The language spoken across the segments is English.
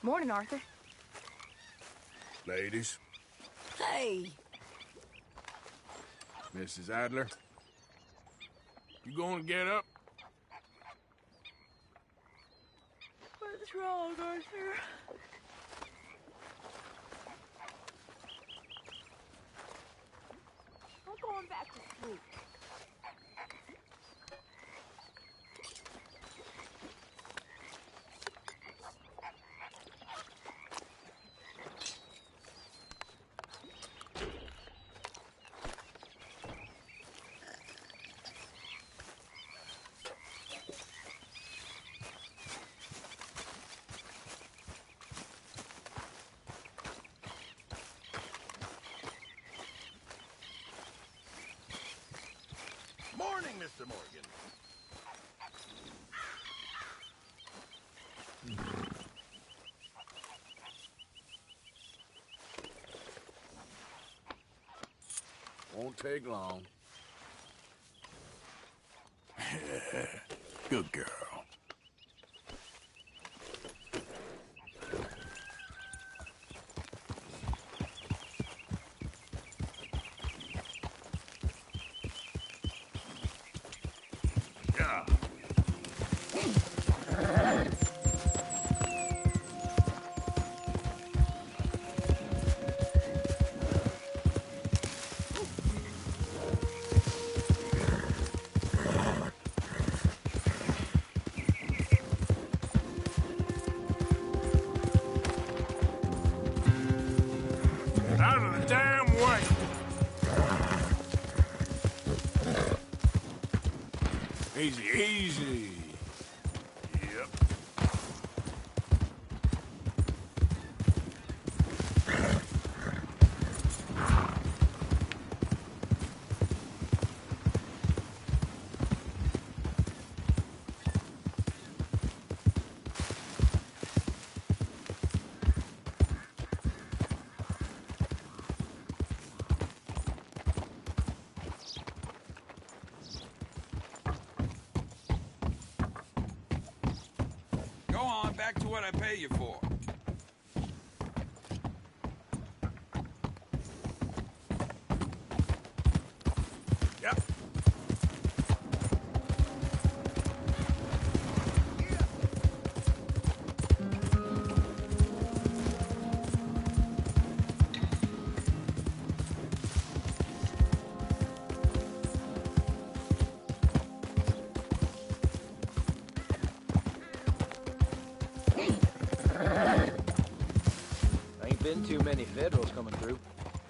Morning, Arthur. Ladies, Hey. Mrs. Adler, you gonna get up? What's wrong, Arthur? I'm going back to sleep. Morning, Mr. Morgan. Won't take long. Good girl. Yeah. Out of the damn way! Easy, easy. Yep. Go on, back to what I pay you for. Yep. Ain't been too many Federals coming through.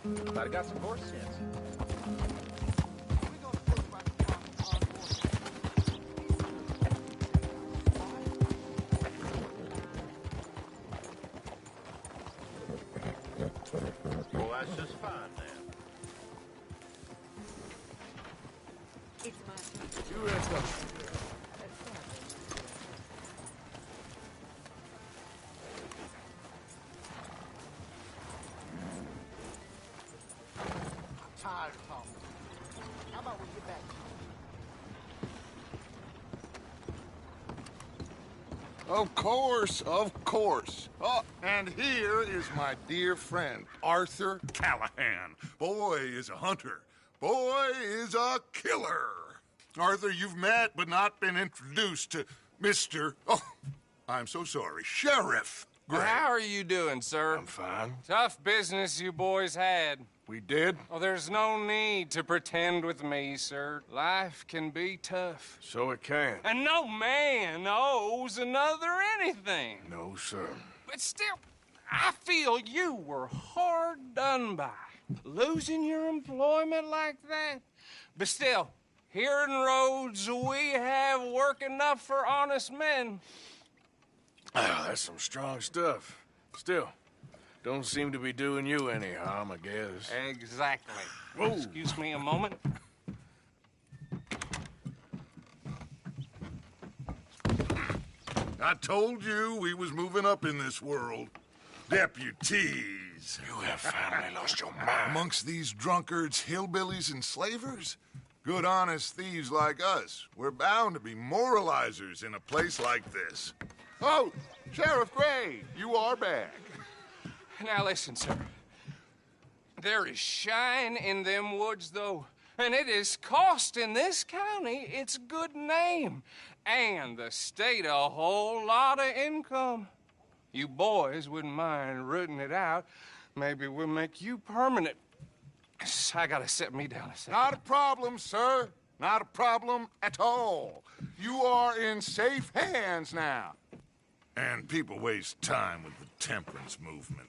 But I got some horse sense. Well, that's just fine then. It's my turn. You rest up. Tired of talking. How about we get back to Of course, of course. Oh, and here is my dear friend, Arthur. Callahan. Boy is a hunter. Boy is a killer. Arthur, you've met but not been introduced to Mr. Oh, I'm so sorry, Sheriff Gray. How are you doing, sir? I'm fine. Tough business you boys had. We did, Oh, there's no need to pretend with me, sir. Life can be tough. so it can. And no man owes another anything. No, sir. But still, I feel you were hard done by. Losing your employment like that. But still, here in Rhodes, we have work enough for honest men. Ah, that's some strong stuff. Still, don't seem to be doing you any harm, I guess. Exactly. Whoa. Excuse me a moment. I told you we was moving up in this world. Deputies. You have finally lost your mind. Amongst these drunkards, hillbillies, and slavers? Good, honest thieves like us. We're bound to be moralizers in a place like this. Oh, Sheriff Gray, you are back. Now listen, sir. There is shine in them woods, though, and it is costing this county its good name and the state a whole lot of income. You boys wouldn't mind rooting it out. Maybe we'll make you permanent. I gotta sit me down a second. Not a problem, sir. Not a problem at all. You are in safe hands now. And people waste time with the temperance movement.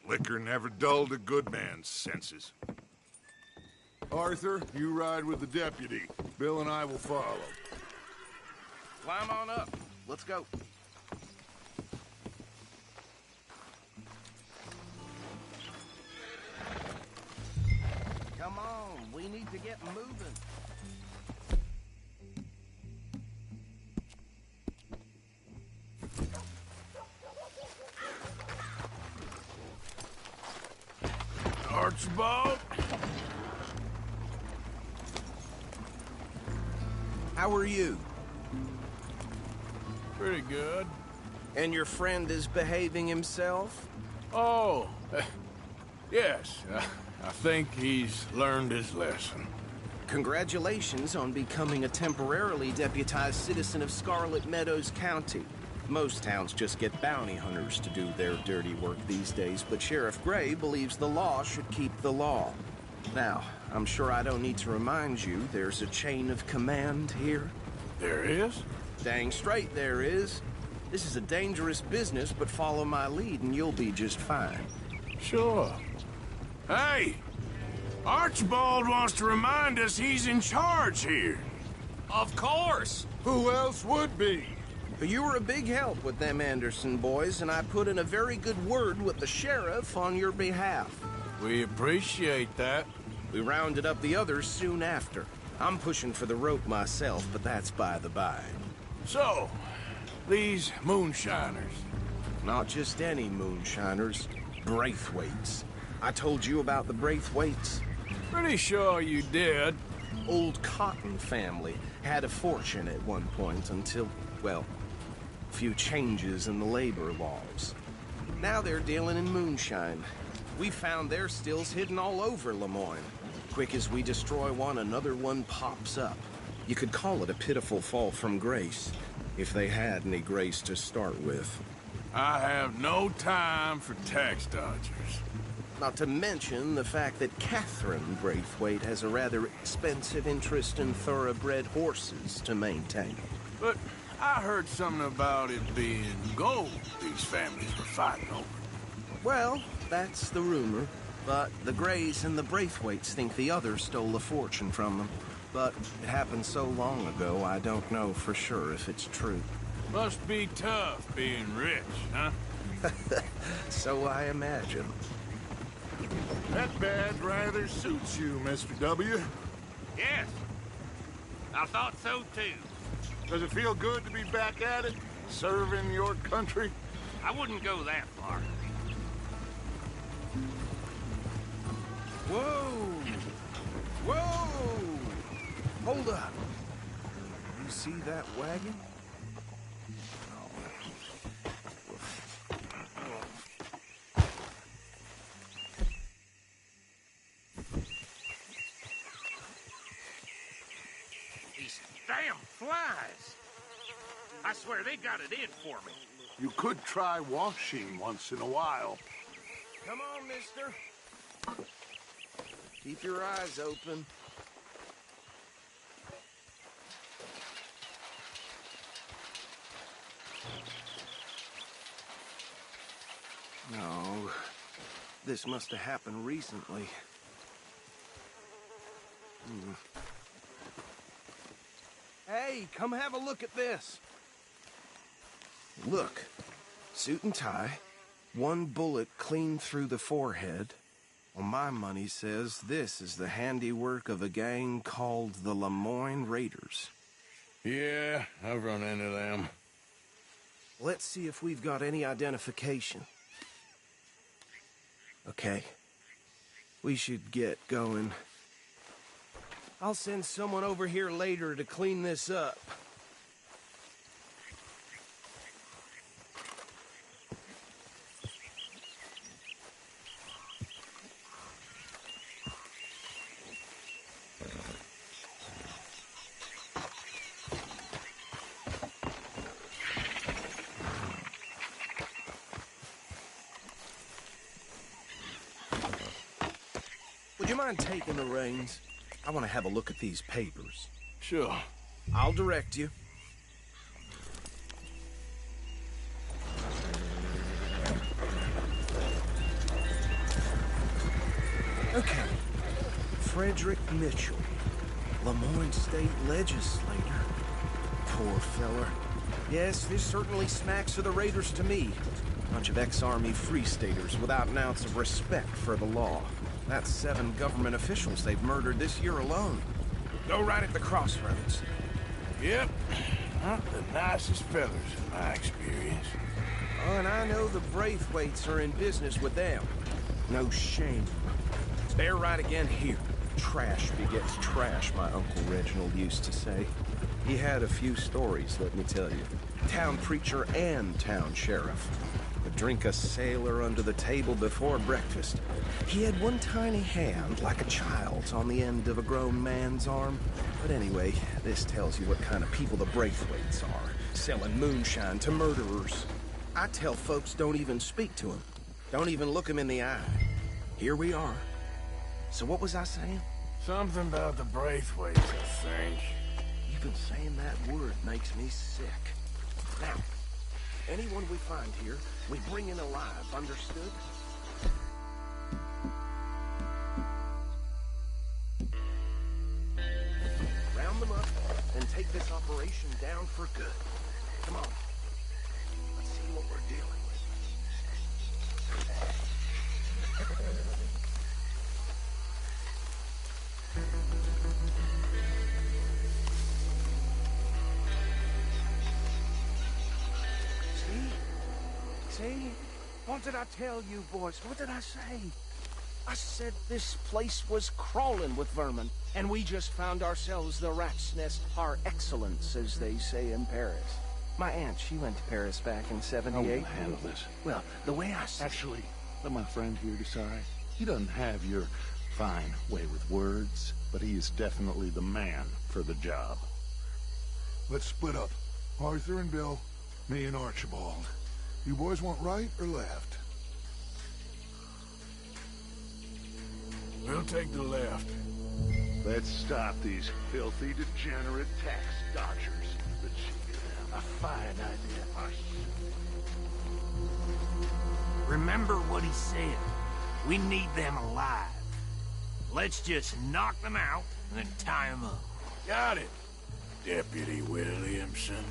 Liquor never dulled a good man's senses. Arthur, you ride with the deputy. Bill and I will follow. Climb on up. Let's go. Come on, we need to get moving. Archibald? How are you? Pretty good. And your friend is behaving himself? Oh, yes. I think he's learned his lesson. Congratulations on becoming a temporarily deputized citizen of Scarlet Meadows County. Most towns just get bounty hunters to do their dirty work these days, but Sheriff Gray believes the law should keep the law. Now, I'm sure I don't need to remind you there's a chain of command here. There is? Dang straight there is. This is a dangerous business, but follow my lead and you'll be just fine. Sure. Hey! Archibald wants to remind us he's in charge here. Of course! Who else would be? You were a big help with them Anderson boys, and I put in a very good word with the sheriff on your behalf. We appreciate that. We rounded up the others soon after. I'm pushing for the rope myself, but that's by the by. So, these moonshiners. Not just any moonshiners, Braithwaites. I told you about the Braithwaites. Pretty sure you did. Old Cotton family had a fortune at one point until, well, a few changes in the labor laws. Now they're dealing in moonshine. We found their stills hidden all over Lemoyne. Quick as we destroy one, another one pops up. You could call it a pitiful fall from grace, if they had any grace to start with. I have no time for tax dodgers. Not to mention the fact that Catherine Braithwaite has a rather expensive interest in thoroughbred horses to maintain. But I heard something about it being gold these families were fighting over. Well, that's the rumor. But the Grays and the Braithwaites think the others stole a fortune from them. But it happened so long ago, I don't know for sure if it's true. Must be tough being rich, huh? So I imagine. That badge rather suits you, Mr. W. Yes. I thought so, too. Does it feel good to be back at it? Serving your country? I wouldn't go that far. Whoa! Whoa! Hold up. You see that wagon? These damn flies. I swear they got it in for me. You could try washing once in a while. Come on, mister. Keep your eyes open. No, this must have happened recently. Hey, come have a look at this. Look, suit and tie, one bullet clean through the forehead. Well, my money says this is the handiwork of a gang called the Lemoyne Raiders. Yeah, I've run into them. Let's see if we've got any identification. Okay. We should get going. I'll send someone over here later to clean this up. Would you mind taking the reins? I want to have a look at these papers. Sure. I'll direct you. Okay. Frederick Mitchell, Lemoyne State Legislator. Poor feller. Yes, this certainly smacks of the Raiders to me. Bunch of ex-Army Free Staters without an ounce of respect for the law. That's 7 government officials they've murdered this year alone. Go right at the crossroads. Yep. Not the nicest fellas in my experience. Oh, and I know the Braithwaites are in business with them. No shame. They're right again here. Trash begets trash, my Uncle Reginald used to say. He had a few stories, let me tell you. Town preacher and town sheriff. Would drink a sailor under the table before breakfast. He had one tiny hand, like a child's, on the end of a grown man's arm. But anyway, this tells you what kind of people the Braithwaites are. Selling moonshine to murderers. I tell folks don't even speak to them. Don't even look them in the eye. Here we are. So what was I saying? Something about the Braithwaites, I think. Even saying that word makes me sick. Now, anyone we find here, we bring in alive, understood? Round them up and take this operation down for good. Come on. Let's see what we're dealing with. See? What did I tell you, boys? What did I say? I said this place was crawling with vermin, and we just found ourselves the rat's nest par excellence, as they say in Paris. My aunt, she went to Paris back in '78. I will handle this. Well, the way I see Actually, let my friend here decide. He doesn't have your fine way with words, but he is definitely the man for the job. Let's split up. Arthur and Bill, me and Archibald. You boys want right or left? We'll take the left. Let's stop these filthy, degenerate tax dodgers. Let's shoot them. A fine idea. Remember what he said. We need them alive. Let's just knock them out and then tie them up. Got it, Deputy Williamson.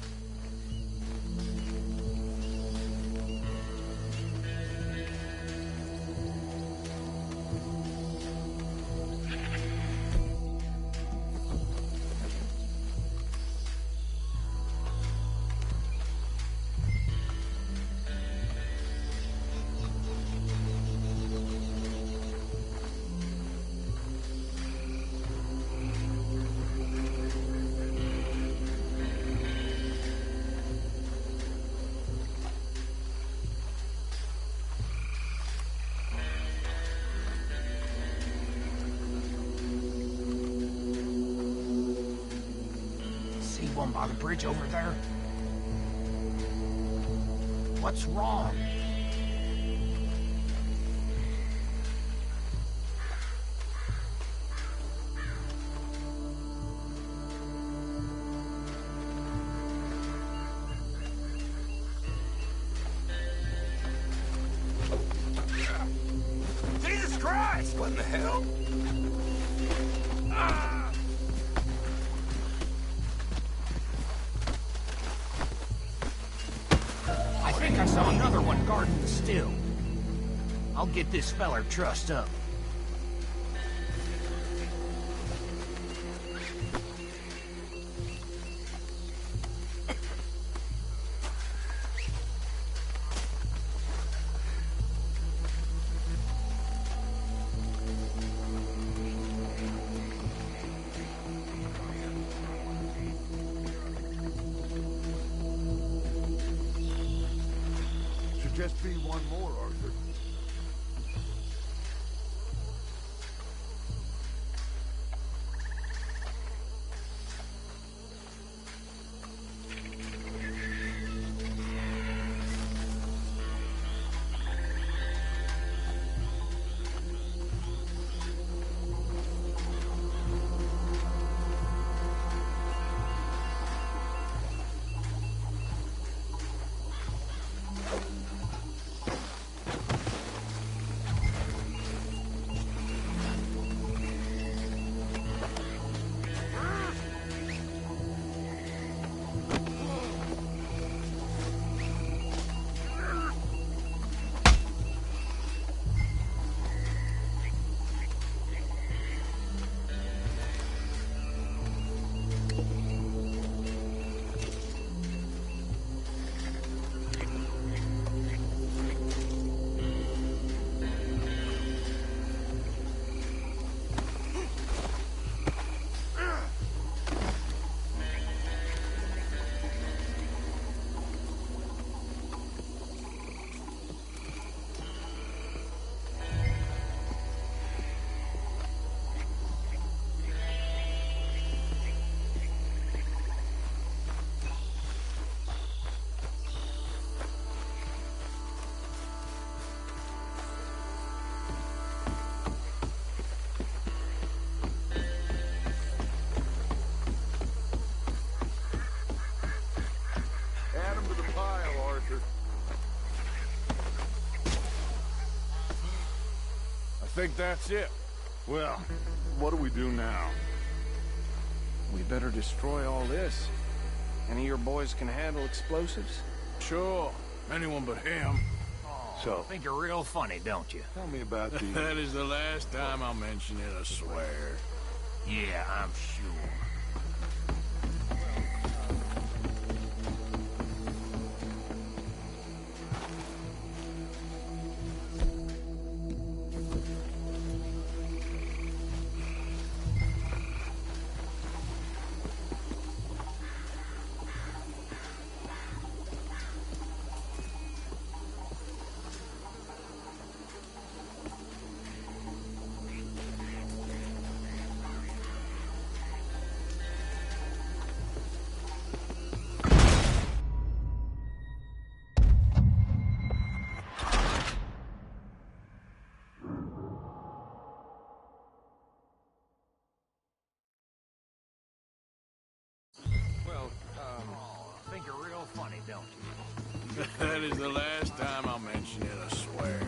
One by the bridge over there. What's wrong? Jesus Christ! What in the hell? I saw another one guarding the still. I'll get this feller trussed up. Just be one more, Arthur. think that's it. Well, what do we do now? We better destroy all this. Any of your boys can handle explosives? Sure. Anyone but him. So, Think you're real funny, don't you? tell me about the... That is the last time I'll mention it, I swear. Yeah, I'm sure. Think you're real funny, don't you? That is the last time I'll mention it, I swear.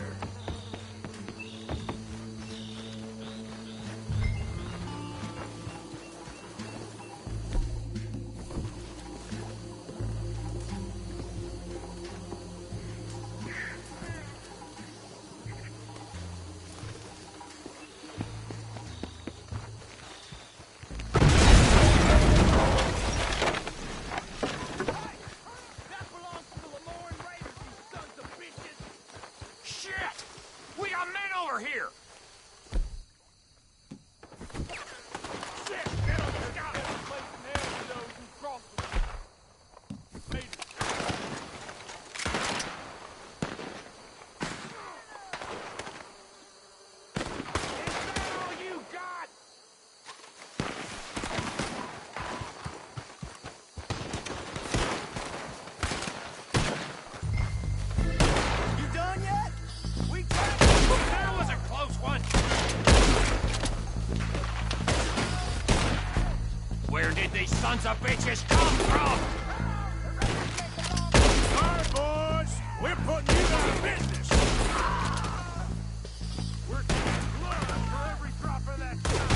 Here! Where did these sons of bitches come from? Sorry, boys. We're putting you out of business. We're taking blood for every drop of that stuff.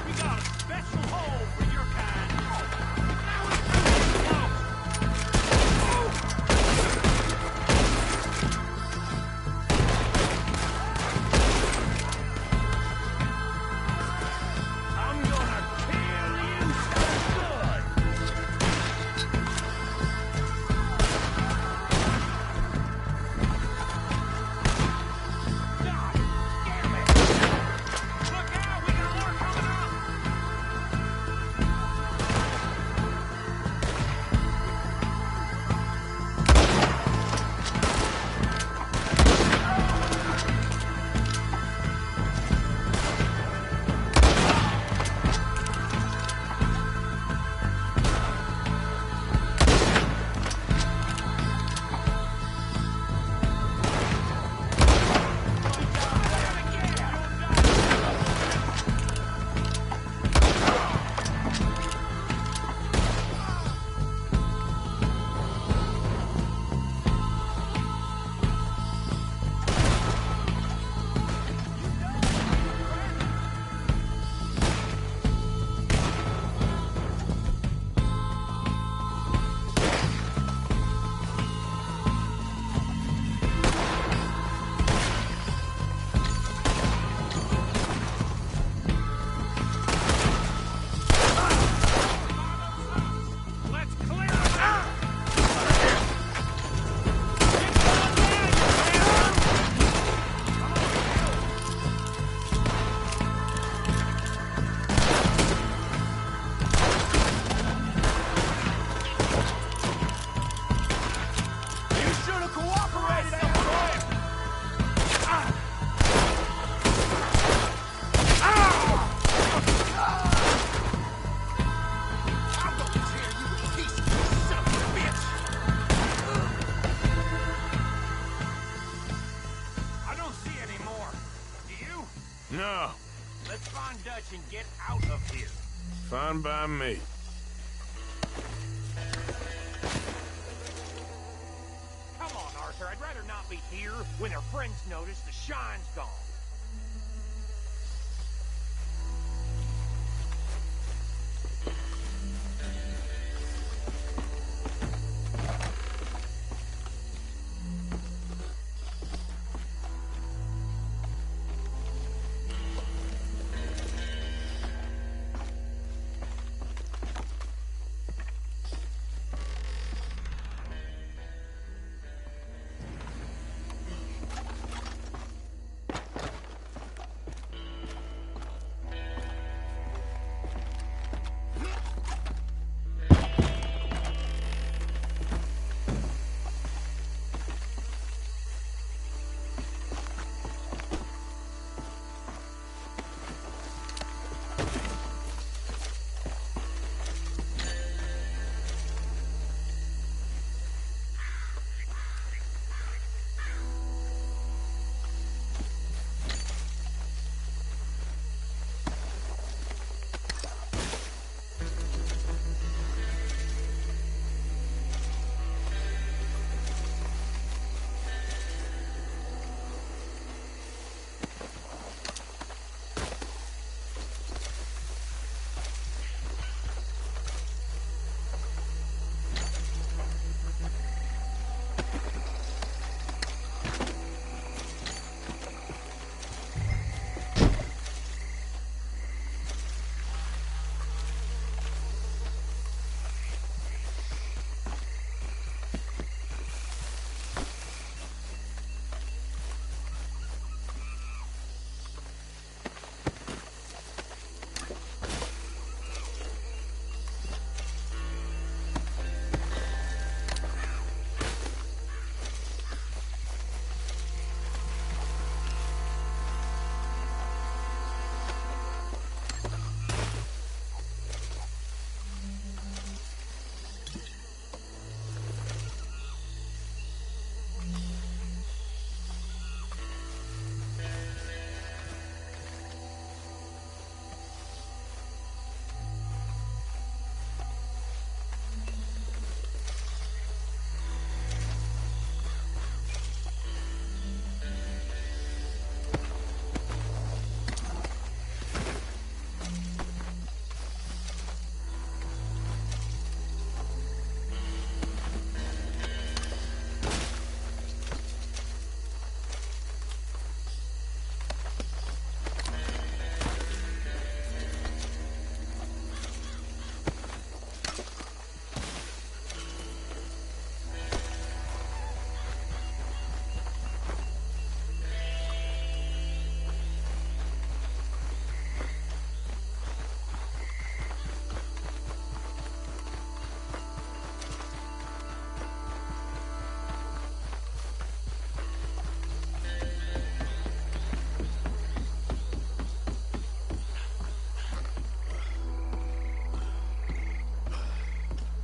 We got a special hole for your kind. Now it's time to close. I'm gonna kill you so good. God damn it! Look out, we got more coming up! Let's clear it out! You should have cooperated, I'm gonna tear you to pieces, you son of a bitch! I don't see any more. Do you? No. Let's find Dutch and get out of here. Fine by me. Come on, Arthur. Arthur. I'd rather not be here when their friends notice the shine's gone.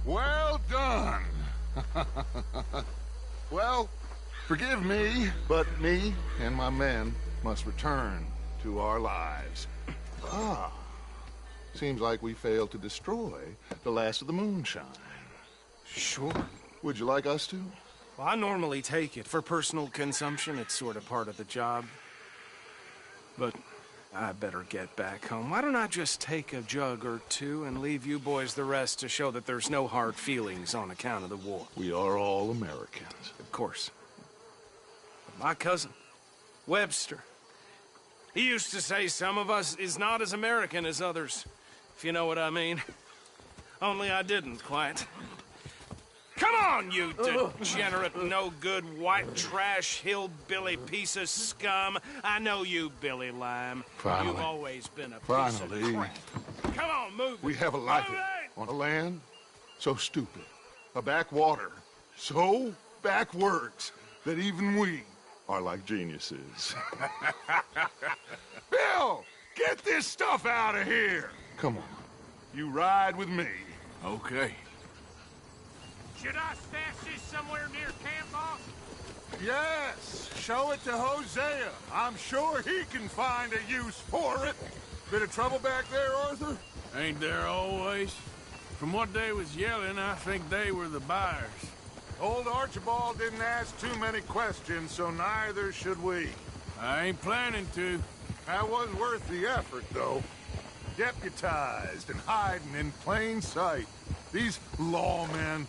Well done. Well, forgive me, but me and my men must return to our lives. Ah, seems like we failed to destroy the last of the moonshine. Sure. Would you like us to? Well, I normally take it. For personal consumption, it's sort of part of the job. But I better get back home. Why don't I just take a jug or two and leave you boys the rest to show that there's no hard feelings on account of the war? We are all Americans. Of course. But my cousin, Webster, he used to say some of us is not as American as others, if you know what I mean. Only I didn't quite. Come on, you degenerate, no-good, white trash, hillbilly piece of scum. I know you, Billy Lime. Finally. You've always been a piece of crap. Come on, move We it. have a life Move it! on a land so stupid, a backwater so backwards that even we are like geniuses. Bill, get this stuff out of here. Come on, you ride with me. Okay. Should I stash this somewhere near camp, boss? Yes, show it to Hosea. I'm sure he can find a use for it. Bit of trouble back there, Arthur? Ain't there always? From what they was yelling, I think they were the buyers. Old Archibald didn't ask too many questions, so neither should we. I ain't planning to. That was worth the effort, though. Deputized and hiding in plain sight. These lawmen,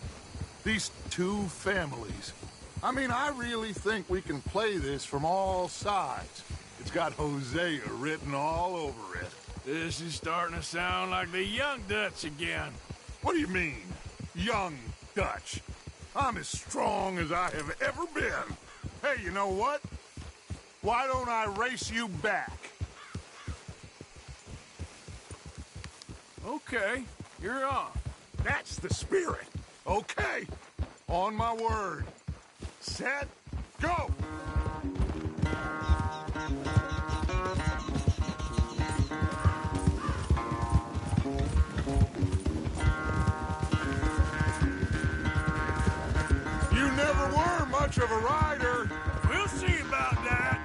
these two families. I mean, I really think we can play this from all sides. It's got Hosea written all over it. This is starting to sound like the Young Dutch again. What do you mean, young Dutch? I'm as strong as I have ever been. Hey, you know what? Why don't I race you back? Okay, you're on. That's the spirit. Okay, on my word. Set, go! You never were much of a rider. We'll see about that.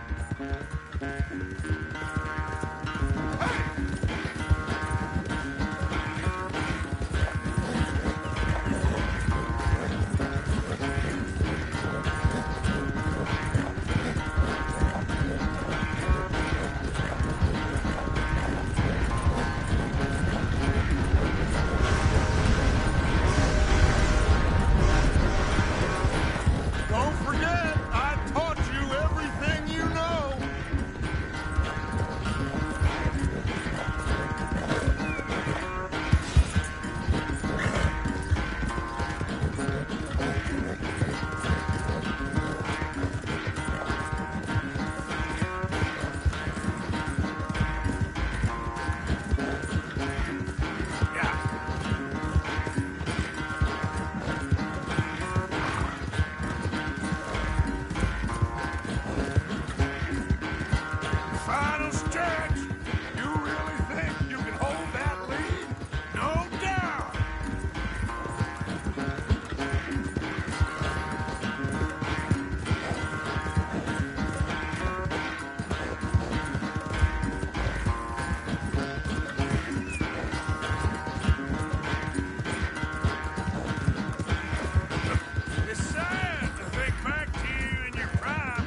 Don't forget, I taught you everything you know. Final stretch. You really think you can hold that lead? No doubt. It's sad to think back to you in your prime.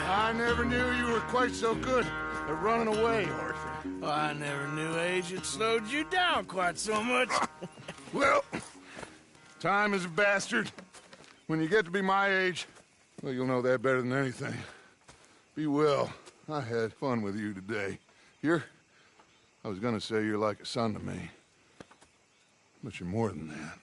I never knew you were quite so good at running away, Arthur. I never knew age had slowed you down quite so much. Well, time is a bastard. When you get to be my age, well, you'll know that better than anything. Be well. I had fun with you today. I was gonna say you're like a son to me. But you're more than that.